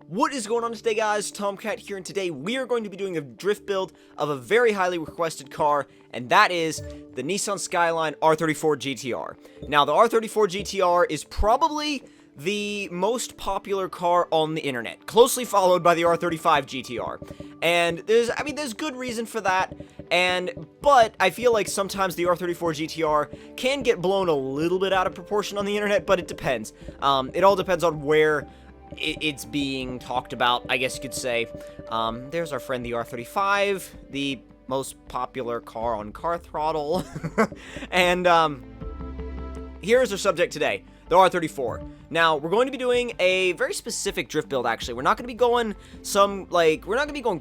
What is going on today, guys? Tomcat here, and today we are going to be doing a drift build of a very highly requested car, and that is the Nissan Skyline R34 GTR. Now, the R34 GTR is probably the most popular car on the internet, closely followed by the R35 GTR. And there's good reason for that, but I feel like sometimes the R34 GTR can get blown a little bit out of proportion on the internet, but it depends. It all depends on where it's being talked about, I guess you could say. There's our friend the R35, the most popular car on Car Throttle. And here's our subject today, the R34. Now, we're going to be doing a very specific drift build, actually. We're not going to be going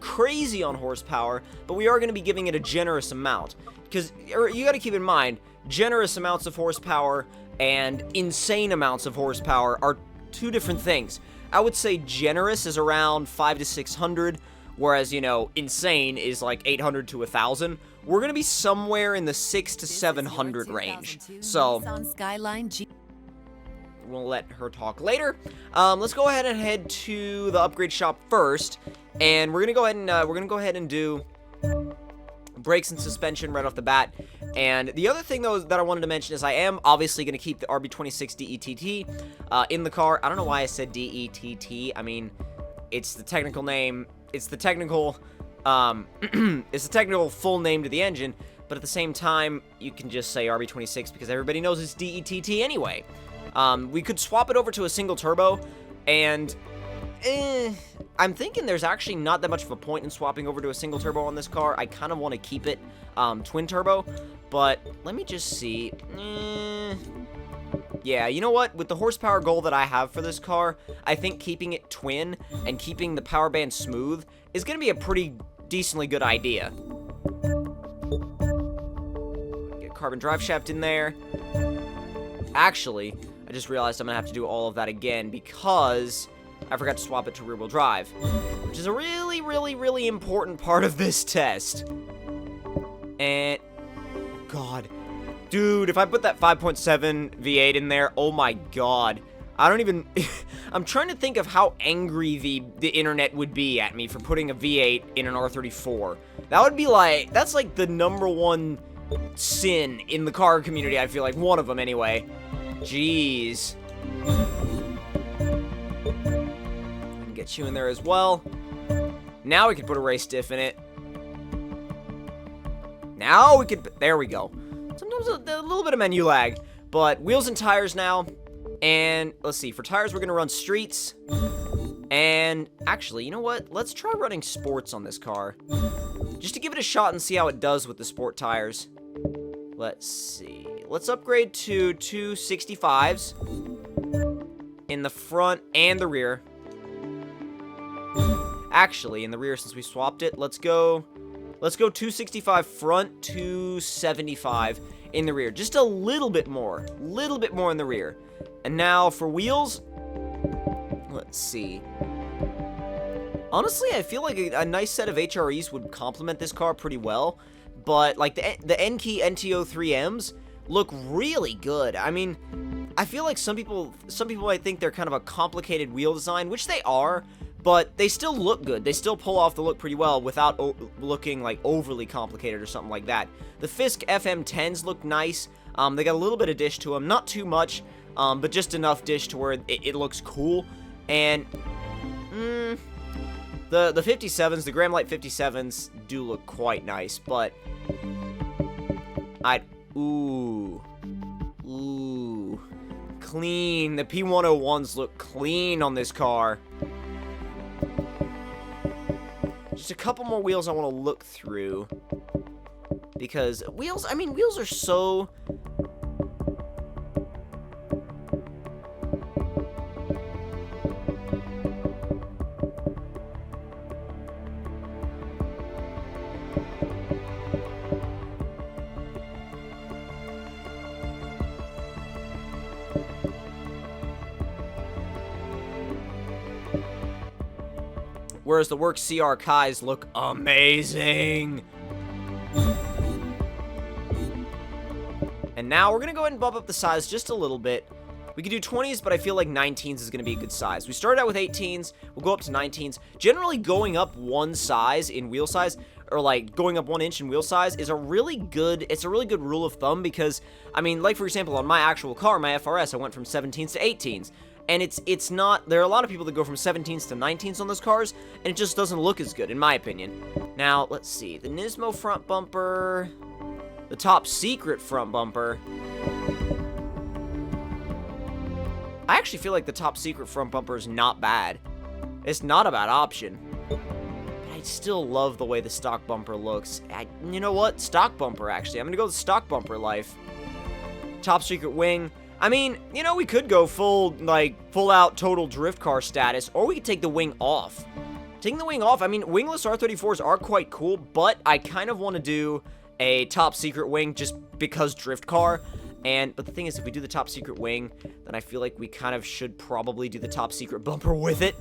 crazy on horsepower, but we are going to be giving it a generous amount. Because you got to keep in mind, generous amounts of horsepower and insane amounts of horsepower are two different things. I would say generous is around 500 to 600, whereas, you know, insane is like 800 to 1,000. We're going to be somewhere in the 600 to 700 range. So, we'll let her talk later. Let's go ahead and head to the upgrade shop first, and we're going to go ahead and do brakes and suspension right off the bat. And the other thing, though, that I wanted to mention is I am obviously going to keep the RB26 DETT in the car. I don't know why I said DETT. I mean, it's the technical name. It's the technical, it's the technical full name to the engine. But at the same time, you can just say RB26 because everybody knows it's DETT anyway. We could swap it over to a single turbo, and I'm thinking there's actually not that much of a point in swapping over to a single turbo on this car. I kind of want to keep it twin turbo, but let me just see. Yeah, you know what? With the horsepower goal that I have for this car, I think keeping it twin and keeping the power band smooth is going to be a pretty decently good idea. Get carbon drive shaft in there. Actually, I just realized I'm going to have to do all of that again because I forgot to swap it to rear-wheel drive, which is a really, really, really important part of this test. And, God, dude, if I put that 5.7 V8 in there, oh my God. I don't even, I'm trying to think of how angry the internet would be at me for putting a V8 in an R34. That would be like, that's like the #1 sin in the car community, I feel like, one of them anyway. Jeez. Get you in there as well. Now we can put a race diff in it. Now we could, there we go. Sometimes a little bit of menu lag, but wheels and tires now. And let's see, for tires we're gonna run streets. And actually, you know what? Let's try running sports on this car, just to give it a shot and see how it does with the sport tires. Let's see. Let's upgrade to 265s in the front and the rear. Actually, in the rear, since we swapped it, let's go 265 front, 275 in the rear. Just a little bit more in the rear. And now for wheels, let's see. Honestly, I feel like a nice set of HREs would complement this car pretty well, but like the Enkei NTO3Ms look really good. I mean, I feel like some people might think they're kind of a complicated wheel design, which they are, but they still look good. They still pull off the look pretty well without looking like overly complicated or something like that. The Fisk FM10s look nice. They got a little bit of dish to them, not too much, but just enough dish to where it looks cool. And the 57s, the Graham Light 57s do look quite nice, but ooh, clean. The P101s look clean on this car. Just a couple more wheels I want to look through, because wheels are so... Whereas the Works CR Kais look amazing. And now we're going to go ahead and bump up the size just a little bit. We could do 20s, but I feel like 19s is going to be a good size. We started out with 18s. We'll go up to 19s. Generally, going up one size in wheel size, or like going up 1 inch in wheel size, is a really good rule of thumb because, I mean, like for example, on my actual car, my FRS, I went from 17s to 18s. And it's not, there are a lot of people that go from 17s to 19s on those cars, and it just doesn't look as good, in my opinion. Now, let's see. The Nismo front bumper, the top secret front bumper. I actually feel like the top secret front bumper is not bad. It's not a bad option. But I still love the way the stock bumper looks. You know what? Stock bumper, actually. I'm going to go with stock bumper life. Top secret wing. I mean, you know, we could go full out total drift car status, or we could take the wing off. Taking the wing off, I mean, wingless R34s are quite cool, but I kind of want to do a top secret wing just because drift car. But the thing is, if we do the top secret wing, then I feel like we kind of should probably do the top secret bumper with it.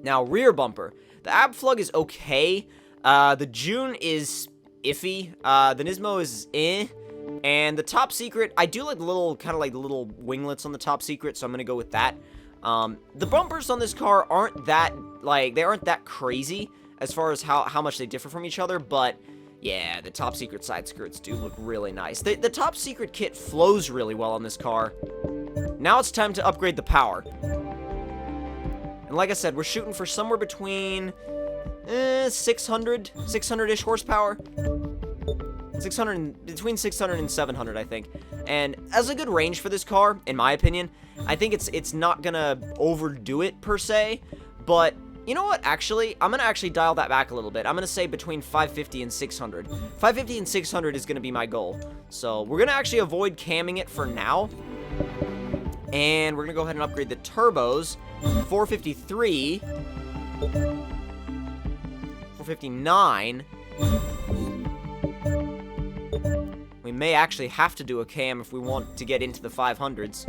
Now, rear bumper. The Abflug is okay. The June is iffy. The Nismo is eh. And the top secret, I do like the little, kind of like the little winglets on the top secret, so I'm going to go with that. The bumpers on this car aren't that, they aren't that crazy as far as how much they differ from each other, but yeah, the top secret side skirts do look really nice. The top secret kit flows really well on this car. Now it's time to upgrade the power. And like I said, we're shooting for somewhere between 600-ish horsepower. Between 600 and 700, I think. And as a good range for this car, in my opinion, I think it's not gonna overdo it per se, but you know what, actually, I'm gonna actually dial that back a little bit. I'm gonna say between 550 and 600. 550 and 600 is gonna be my goal. So we're gonna actually avoid camming it for now. And we're gonna go ahead and upgrade the turbos. 453. 459. We may actually have to do a cam if we want to get into the 500s.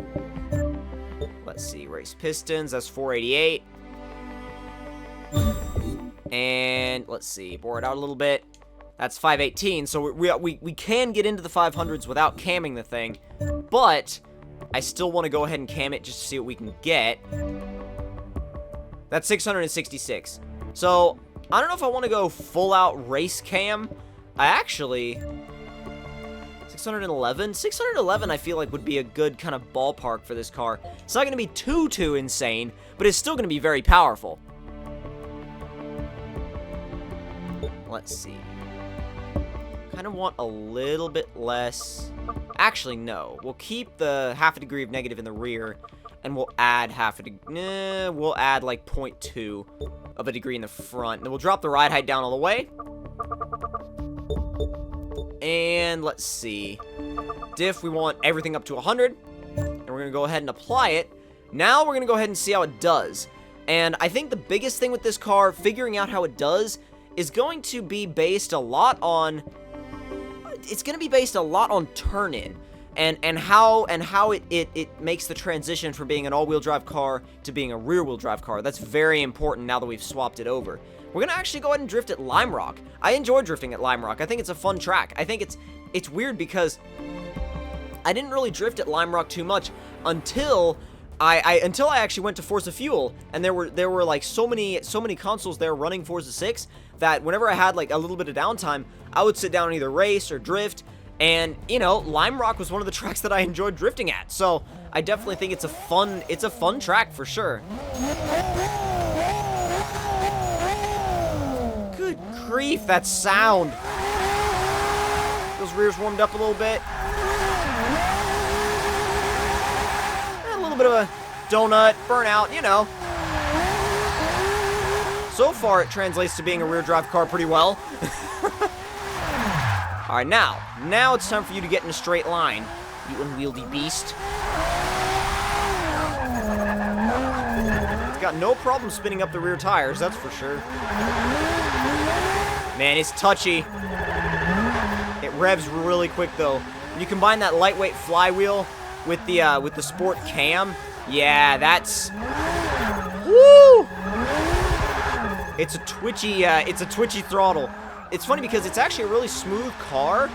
Let's see, race pistons, that's 488. And let's see, bore it out a little bit. That's 518, so we can get into the 500s without camming the thing, but I still want to go ahead and cam it just to see what we can get. That's 666. So, I don't know if I want to go full out race cam. I actually... 611? 611 I feel like would be a good kind of ballpark for this car. It's not going to be too insane, but it's still going to be very powerful. Let's see. Kind of want a little bit less. Actually, no. We'll keep the half a degree of negative in the rear, and we'll add half a degree. We'll add like 0.2 of a degree in the front. And then we'll drop the ride height down all the way. And let's see. Diff, we want everything up to 100. And we're going to go ahead and apply it. Now we're going to go ahead and see how it does. And I think the biggest thing with this car, figuring out how it does, is going to be based a lot on... It's going to be based a lot on turn-in. And how it makes the transition from being an all-wheel drive car to being a rear-wheel drive car. That's very important now that we've swapped it over. We're going to actually go ahead and drift at Limerock. I enjoy drifting at Limerock. I think it's a fun track. I think it's weird because I didn't really drift at Limerock too much until I actually went to Forza Fuel, and there were like so many consoles there running Forza 6 that whenever I had like a little bit of downtime, I would sit down and either race or drift. And, you know, Limerock was one of the tracks that I enjoyed drifting at. So, I definitely think it's a fun track for sure. Good grief, that sound. Those rears warmed up a little bit. A little bit of a donut, burnout, you know. So far, it translates to being a rear drive car pretty well. Alright, now it's time for you to get in a straight line, you unwieldy beast. It's got no problem spinning up the rear tires, that's for sure. Man, it's touchy. It revs really quick, though. When you combine that lightweight flywheel with the sport cam, yeah, that's... Woo! It's a twitchy throttle. It's funny because it's actually a really smooth car,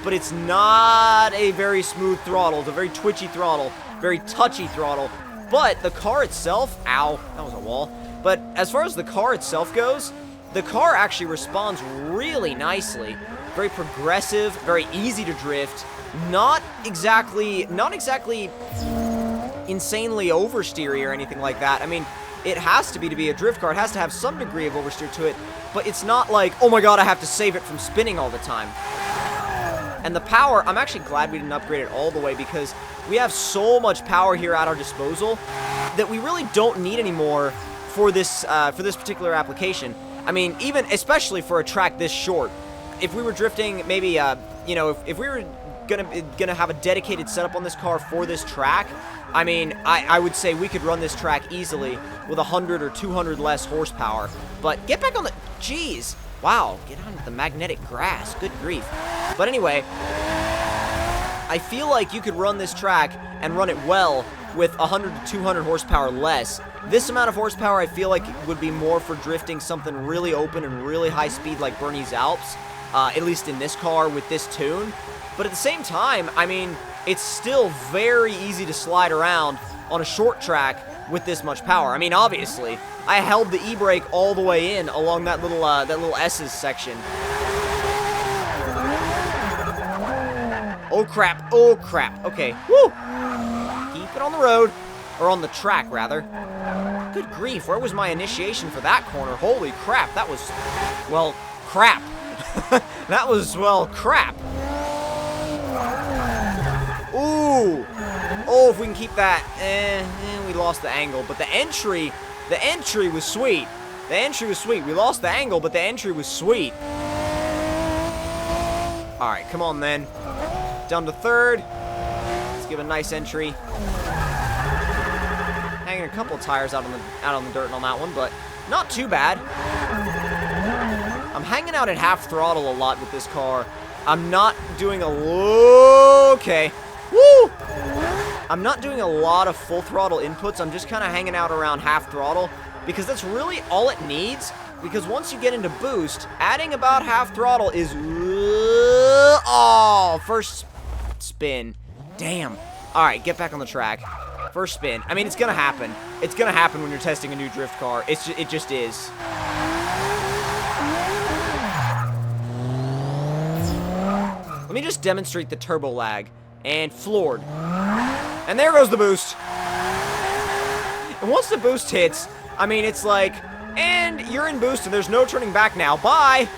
but it's not a very smooth throttle. It's a very twitchy throttle, very touchy throttle. But the car itself, ow, that was a wall. But as far as the car itself goes, the car actually responds really nicely. Very progressive, very easy to drift. Not exactly insanely oversteery or anything like that. I mean, it has to be a drift car. It has to have some degree of oversteer to it, but it's not like, oh my god, I have to save it from spinning all the time. And the power, I'm actually glad we didn't upgrade it all the way, because we have so much power here at our disposal that we really don't need anymore for this particular application. I mean, even especially for a track this short. If we were drifting, maybe, you know, if we were gonna have a dedicated setup on this car for this track, I mean, I would say we could run this track easily with 100 or 200 less horsepower. But get back on the... Jeez. Wow. Get on the magnetic grass. Good grief. But anyway, I feel like you could run this track and run it well with 100 to 200 horsepower less. This amount of horsepower, I feel like, would be more for drifting something really open and really high speed like Bernese Alps, at least in this car with this tune. But at the same time, I mean, it's still very easy to slide around on a short track with this much power. I mean, obviously, I held the e-brake all the way in along that little S's section. Oh crap, oh crap. Okay, woo! Keep it on the road, or on the track, rather. Good grief, where was my initiation for that corner? Holy crap, that was, well, crap. That was, well, crap. Ooh! Oh, if we can keep that, we lost the angle, but the entry was sweet. The entry was sweet. We lost the angle, but the entry was sweet. Alright, come on then. Down to third. Let's give a nice entry. Hanging a couple tires out on the dirt on that one, but not too bad. I'm hanging out at half throttle a lot with this car. I'm not doing okay. Woo! I'm not doing a lot of full throttle inputs. I'm just kind of hanging out around half throttle, because that's really all it needs. Because once you get into boost, adding about half throttle is... Oh, first spin. Damn. Alright, get back on the track. First spin. I mean, it's gonna happen. It's gonna happen when you're testing a new drift car. It just is. Let me just demonstrate the turbo lag. And floored. And there goes the boost. And once the boost hits, I mean, it's like, and you're in boost and there's no turning back now. Bye!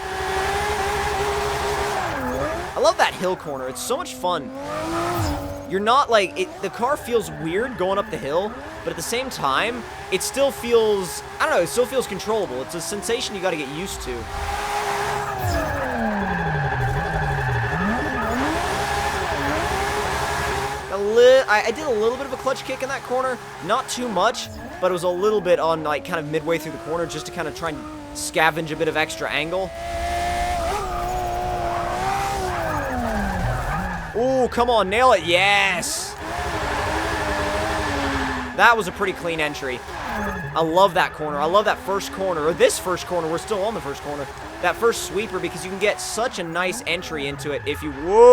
I love that hill corner. It's so much fun. You're not like, the car feels weird going up the hill, but at the same time, it still feels, I don't know, it still feels controllable. It's a sensation you gotta get used to. I did a little bit of a clutch kick in that corner, not too much, but it was a little bit on, like, kind of midway through the corner, just to kind of try and scavenge a bit of extra angle. Ooh, come on, nail it, yes! That was a pretty clean entry. I love that corner. I love that first corner, or this first corner. We're still on the first corner. That first sweeper, because you can get such a nice entry into it if you,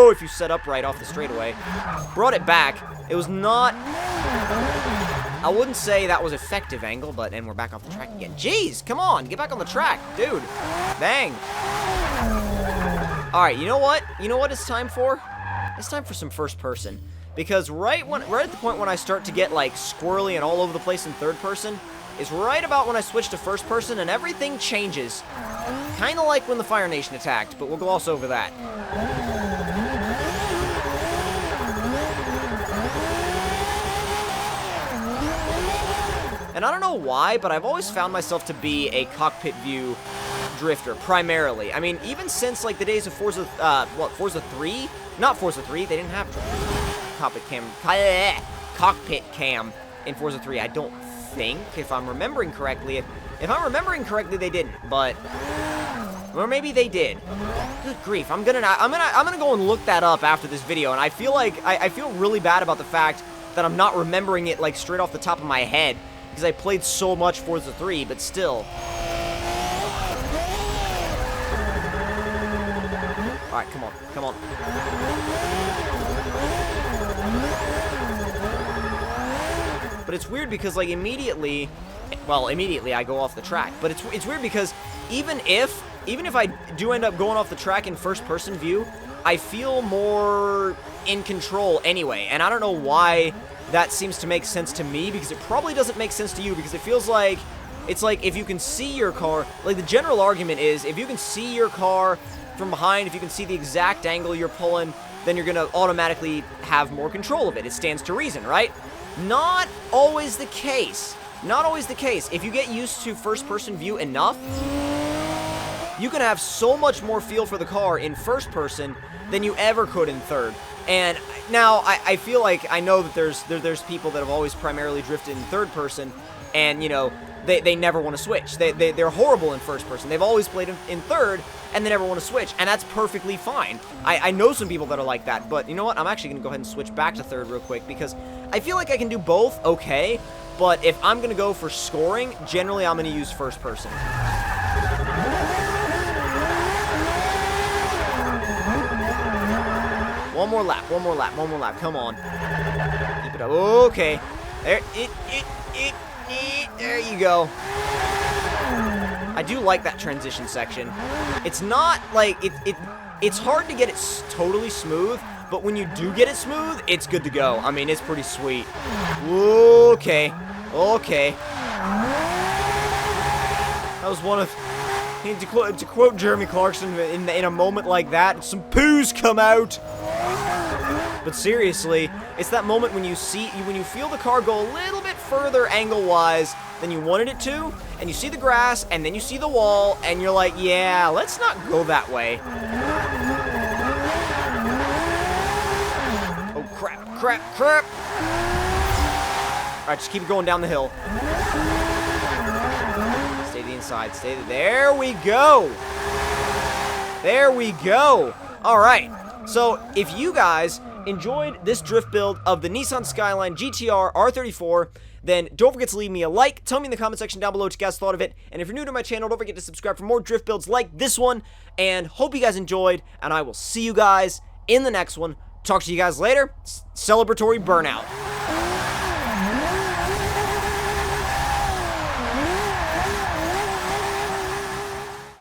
if you set up right off the straightaway. Brought it back. It was not, I wouldn't say that was effective angle, but, and we're back off the track again. Jeez, come on, get back on the track, dude. Dang. All right, you know what? You know what it's time for? It's time for some first person. Because right at the point when I start to get, like, squirrely and all over the place in third person is right about when I switch to first person and everything changes. Kind of like when the Fire Nation attacked, but we'll gloss over that. And I don't know why, but I've always found myself to be a cockpit view drifter, primarily. I mean, even since, like, the days of Forza, Forza 3? Not Forza 3, they didn't have cockpit cam in Forza 3, I don't think, if I'm remembering correctly. If I'm remembering correctly, they didn't, but, or maybe they did. Good grief, I'm gonna go and look that up after this video, and I feel like, I feel really bad about the fact that I'm not remembering it, like, straight off the top of my head, because I played so much Forza 3, but still. Alright, come on. Come on. But it's weird because, like, immediately I go off the track. But it's weird because even if I do end up going off the track in first-person view, I feel more in control anyway. And I don't know why that seems to make sense to me, because it probably doesn't make sense to you, because it feels like, it's like if you can see your car, like the general argument is, if you can see your car from behind, if you can see the exact angle you're pulling, then you're going to automatically have more control of it. It stands to reason, right? Not always the case. Not always the case. If you get used to first-person view enough, you can have so much more feel for the car in first person than you ever could in third. And now, I feel like I know that there's people that have always primarily drifted in third person, and, you know, they never want to switch. They're horrible in first person. They've always played in third, and they never want to switch, and that's perfectly fine. I know some people that are like that, but you know what? I'm actually going to go ahead and switch back to third real quick, because I feel like I can do both okay, but if I'm going to go for scoring, generally I'm going to use first person. One more lap, come on. Keep it up, okay. There, there you go. I do like that transition section. It's not, like, it's hard to get it totally smooth, but when you do get it smooth, it's good to go. I mean, it's pretty sweet. Okay, okay. That was one of... To quote Jeremy Clarkson, in a moment like that, some poos come out. But seriously, it's that moment when you feel the car go a little bit further angle-wise than you wanted it to, and you see the grass, and then you see the wall, and you're like, yeah, let's not go that way. Oh, crap. Alright, just keep going down the hill. Stay to the inside, there we go. There we go. Alright, so if you guys enjoyed this drift build of the Nissan Skyline GTR R34, then don't forget to leave me a like. Tell me in the comment section down below what you guys thought of it. And if you're new to my channel, don't forget to subscribe for more drift builds like this one. And hope you guys enjoyed, and I will see you guys in the next one. Talk to you guys later. Celebratory burnout.